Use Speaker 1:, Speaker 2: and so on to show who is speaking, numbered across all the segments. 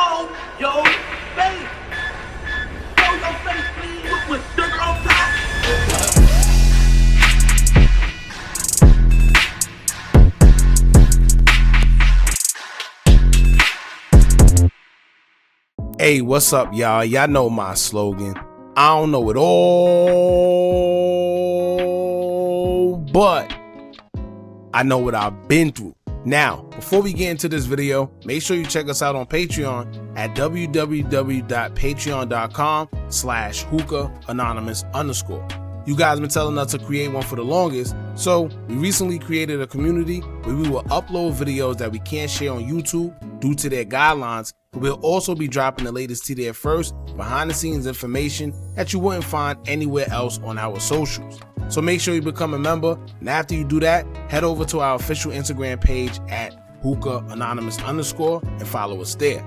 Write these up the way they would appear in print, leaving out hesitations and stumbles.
Speaker 1: show your face. Show your face, please, with sugar on top.
Speaker 2: Hey, what's up, y'all? Y'all know my slogan. I don't know it all, but I know what I've been through. Now, before we get into this video, make sure you check us out on Patreon at www.patreon.com/Hookah Anonymous _. You guys been telling us to create one for the longest, so we recently created a community where we will upload videos that we can't share on YouTube due to their guidelines. We'll also be dropping the latest to there first, behind the scenes information that you wouldn't find anywhere else on our socials. So make sure you become a member, and after you do that, head over to our official Instagram page at Hookah Anonymous _ and follow us there.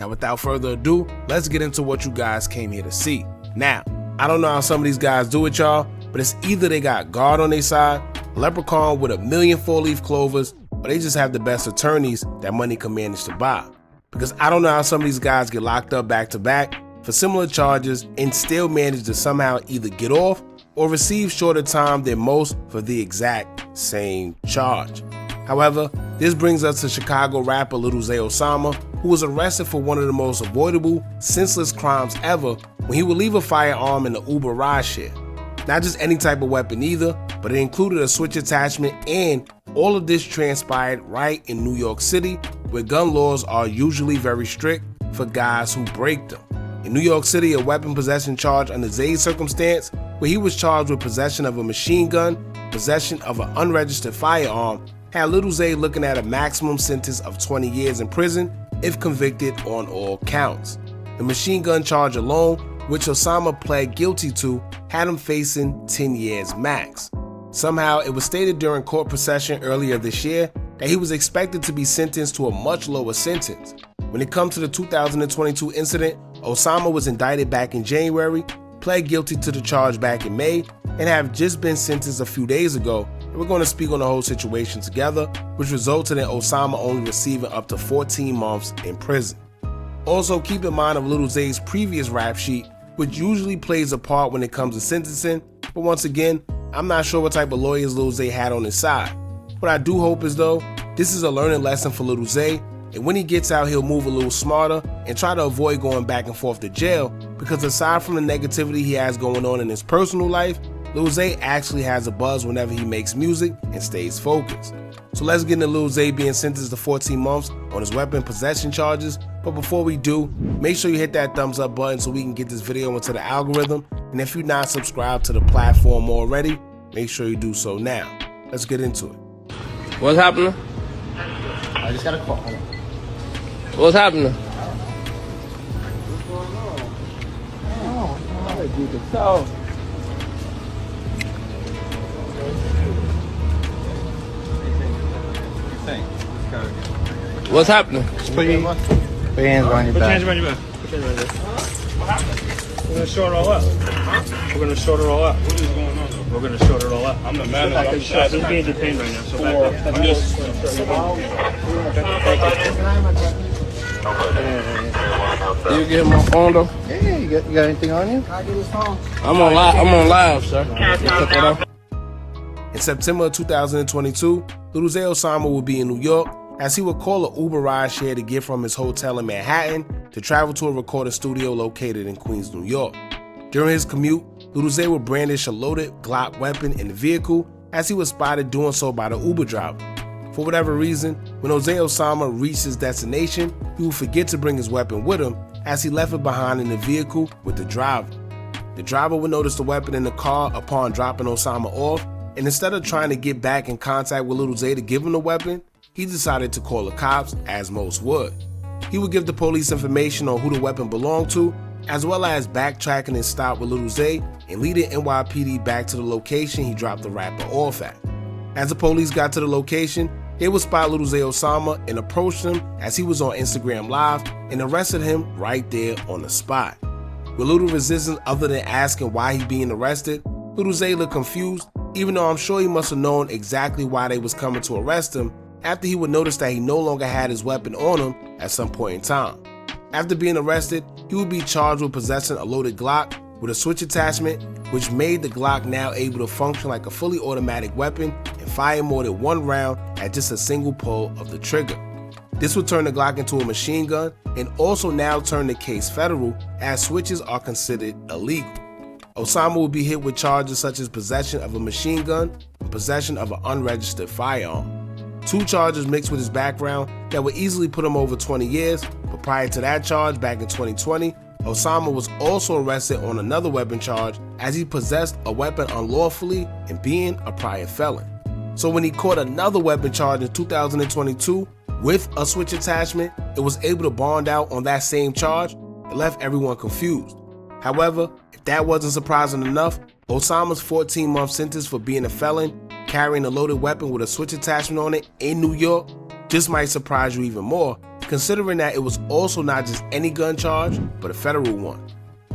Speaker 2: Now without further ado, let's get into what you guys came here to see. Now, I don't know how some of these guys do it, y'all, but it's either they got God on their side, a leprechaun with a million 4-leaf clovers, or they just have the best attorneys that money can manage to buy. Because I don't know how some of these guys get locked up back to back for similar charges and still manage to somehow either get off or receive shorter time than most for the exact same charge. However, this brings us to Chicago rapper Lil Zay Osama, who was arrested for one of the most avoidable, senseless crimes ever when he would leave a firearm in the Uber rideshare. Not just any type of weapon either, but it included a switch attachment, and all of this transpired right in New York City, where gun laws are usually very strict for guys who break them. In New York City, a weapon possession charge under Zay's circumstance, where he was charged with possession of a machine gun, possession of an unregistered firearm, had Lil Zay looking at a maximum sentence of 20 years in prison if convicted on all counts. The machine gun charge alone, which Osama pled guilty to, had him facing 10 years max. Somehow, it was stated during court procession earlier this year that he was expected to be sentenced to a much lower sentence. When it comes to the 2022 incident, Osama was indicted back in January, pled guilty to the charge back in May, and have just been sentenced a few days ago. And we're going to speak on the whole situation together, which resulted in Osama only receiving up to 14 months in prison. Also, keep in mind of Lil Zay's previous rap sheet, which usually plays a part when it comes to sentencing, but once again, I'm not sure what type of lawyers Lil Zay had on his side. What I do hope is though, this is a learning lesson for Lil Zay, and when he gets out, he'll move a little smarter and try to avoid going back and forth to jail, because aside from the negativity he has going on in his personal life, Lil Zay actually has a buzz whenever he makes music and stays focused. So let's get into Lil Zay being sentenced to 14 months on his weapon possession charges, but before we do, make sure you hit that thumbs up button so we can get this video into the algorithm, and if you're not subscribed to the platform already, make sure you do so now. Let's get into it.
Speaker 3: What's happening?
Speaker 4: I just got a call.
Speaker 3: What's happening?
Speaker 4: What's going on? Oh,
Speaker 3: I do the talk. What's happening?
Speaker 4: just put your hands behind your back.
Speaker 5: Put your hands behind your back. We're gonna short it all up. We're gonna short it all up. What is going on? We're gonna short it all up. I'm the manager. He's being detained right now. So back up. I'm just.
Speaker 3: You get my phone though?
Speaker 4: Yeah, you got anything on you? I get his phone.
Speaker 3: I'm on live, sir.
Speaker 2: In September 2022, Lil Zay Osama will be in New York as he would call an Uber rideshare to get from his hotel in Manhattan to travel to a recording studio located in Queens, New York. During his commute, Lil Zay would brandish a loaded Glock weapon in the vehicle as he was spotted doing so by the Uber driver. For whatever reason, when Lil Zay Osama reached his destination, he would forget to bring his weapon with him as he left it behind in the vehicle with the driver. The driver would notice the weapon in the car upon dropping Osama off, and instead of trying to get back in contact with Lil Zay to give him the weapon, he decided to call the cops, as most would. He would give the police information on who the weapon belonged to, as well as backtracking his stop with Lil Zay and leading NYPD back to the location he dropped the rapper off at. As the police got to the location, they would spot Lil Zay Osama and approached him as he was on Instagram Live and arrested him right there on the spot. With little resistance other than asking why he being arrested, Lil Zay looked confused, even though I'm sure he must have known exactly why they was coming to arrest him, after he would notice that he no longer had his weapon on him at some point in time. After being arrested, he would be charged with possessing a loaded Glock with a switch attachment, which made the Glock now able to function like a fully automatic weapon and fire more than one round at just a single pull of the trigger. This would turn the Glock into a machine gun and also now turn the case federal, as switches are considered illegal. Osama will be hit with charges such as possession of a machine gun and possession of an unregistered firearm. 2 charges mixed with his background that would easily put him over 20 years, but prior to that charge back in 2020, Osama was also arrested on another weapon charge as he possessed a weapon unlawfully and being a prior felon. So when he caught another weapon charge in 2022 with a switch attachment, it was able to bond out on that same charge. It left everyone confused. However, if that wasn't surprising enough, Osama's 14-month sentence for being a felon, carrying a loaded weapon with a switch attachment on it in New York, just might surprise you even more, considering that it was also not just any gun charge, but a federal one.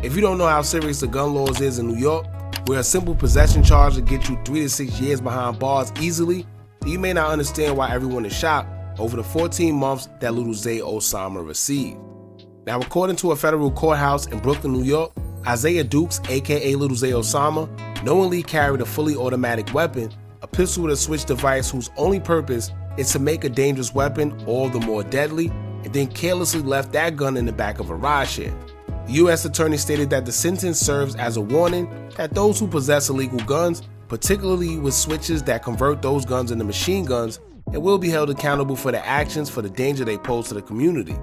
Speaker 2: If you don't know how serious the gun laws is in New York, where a simple possession charge will get you 3 to 6 years behind bars easily, then you may not understand why everyone is shocked over the 14 months that Lil Zay Osama received. Now, according to a federal courthouse in Brooklyn, New York, Isaiah Dukes, aka Lil Zay Osama, knowingly carried a fully automatic weapon, a pistol with a switch device whose only purpose is to make a dangerous weapon all the more deadly, and then carelessly left that gun in the back of a rideshare. The U.S. attorney stated that the sentence serves as a warning that those who possess illegal guns, particularly with switches that convert those guns into machine guns, and will be held accountable for their actions for the danger they pose to the community.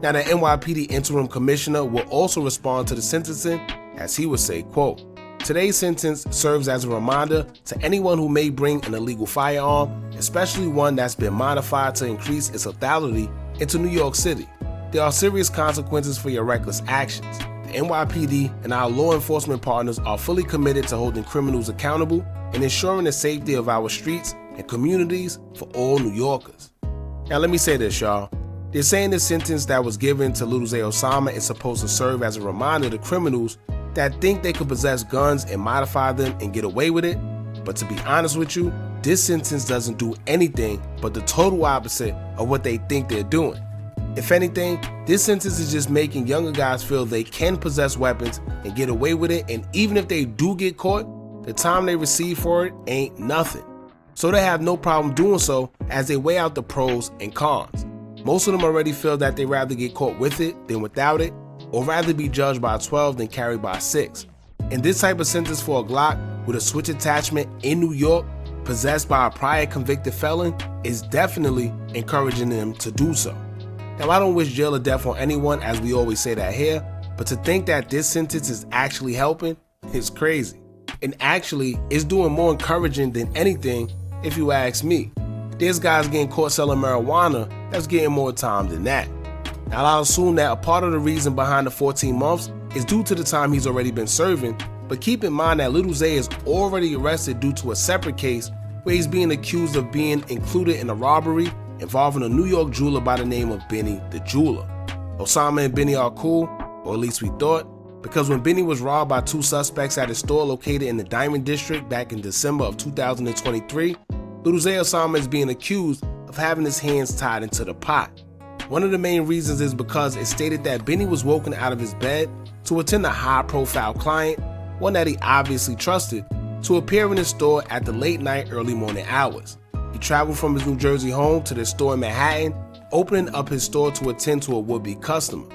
Speaker 2: Now, the NYPD interim commissioner will also respond to the sentencing, as he would say, quote, "Today's sentence serves as a reminder to anyone who may bring an illegal firearm, especially one that's been modified to increase its lethality, into New York City. There are serious consequences for your reckless actions. The NYPD and our law enforcement partners are fully committed to holding criminals accountable and ensuring the safety of our streets and communities for all New Yorkers." Now, let me say this, y'all. They're saying the sentence that was given to Lil Zay Osama is supposed to serve as a reminder to criminals that think they could possess guns and modify them and get away with it. But to be honest with you, this sentence doesn't do anything but the total opposite of what they think they're doing. If anything, this sentence is just making younger guys feel they can possess weapons and get away with it, and even if they do get caught, the time they receive for it ain't nothing. So they have no problem doing so as they weigh out the pros and cons. Most of them already feel that they'd rather get caught with it than without it, or rather be judged by 12 than carried by 6. And this type of sentence for a Glock with a switch attachment in New York, possessed by a prior convicted felon, is definitely encouraging them to do so. Now, I don't wish jail or death on anyone, as we always say that here, but to think that this sentence is actually helping is crazy. And actually, it's doing more encouraging than anything, if you ask me. There's guys getting caught selling marijuana that's getting more time than that. Now, I'll assume that a part of the reason behind the 14 months is due to the time he's already been serving, but keep in mind that Lil Zay is already arrested due to a separate case where he's being accused of being included in a robbery involving a New York jeweler by the name of Benny the Jeweler. Osama and Benny are cool, or at least we thought, because when Benny was robbed by 2 suspects at a store located in the Diamond District back in December of 2023, Lil Zay Osama is being accused of having his hands tied into the pot. One of the main reasons is because it stated that Benny was woken out of his bed to attend a high-profile client, one that he obviously trusted, to appear in his store at the late night, early morning hours. He traveled from his New Jersey home to the store in Manhattan, opening up his store to attend to a would-be customer.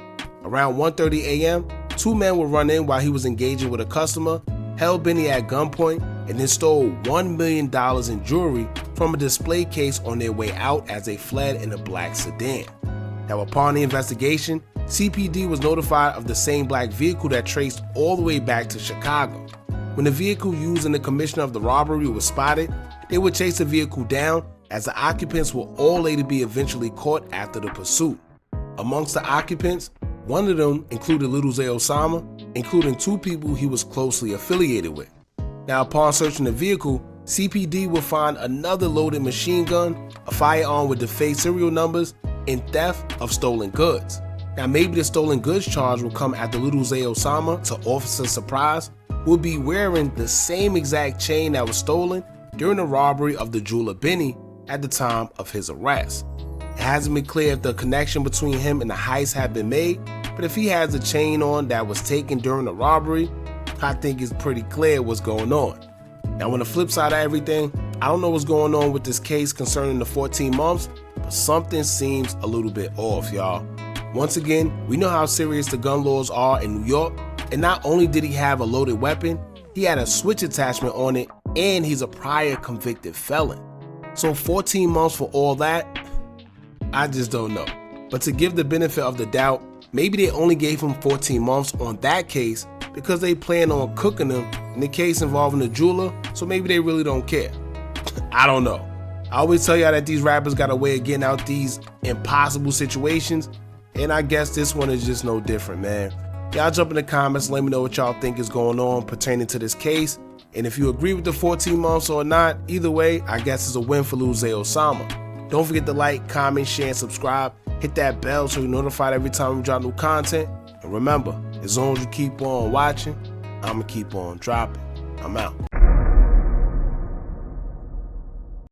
Speaker 2: Around 1:30 a.m., 2 men would run in while he was engaging with a customer, held Benny at gunpoint, and then stole $1 million in jewelry from a display case on their way out as they fled in a black sedan. Now, upon the investigation, CPD was notified of the same black vehicle that traced all the way back to Chicago. When the vehicle used in the commission of the robbery was spotted, they would chase the vehicle down, as the occupants will all later be eventually caught after the pursuit. Amongst the occupants, one of them included Lil Zay Osama, including 2 people he was closely affiliated with. Now, upon searching the vehicle, CPD will find another loaded machine gun, a firearm with defaced serial numbers, and theft of stolen goods. Now, maybe the stolen goods charge will come after Lil Zay Osama, to officers' surprise, will be wearing the same exact chain that was stolen during the robbery of the jeweler Benny at the time of his arrest. It hasn't been clear if the connection between him and the heist had been made, but if he has a chain on that was taken during the robbery, I think it's pretty clear what's going on. Now on the flip side of everything, I don't know what's going on with this case concerning the 14 months, but something seems a little bit off, y'all. Once again, we know how serious the gun laws are in New York, and not only did he have a loaded weapon, he had a switch attachment on it, and he's a prior convicted felon. So 14 months for all that? I just don't know. But to give the benefit of the doubt, maybe they only gave him 14 months on that case because they plan on cooking him in the case involving the jeweler, so maybe they really don't care. I don't know. I always tell y'all that these rappers got a way of getting out these impossible situations, and I guess this one is just no different, man. Y'all jump in the comments, let me know what y'all think is going on pertaining to this case, and if you agree with the 14 months or not, either way, I guess it's a win for Lil Zay Osama. Don't forget to like, comment, share, and subscribe. Hit that bell so you're notified every time we drop new content. And remember, as long as you keep on watching, I'ma keep on dropping. I'm out.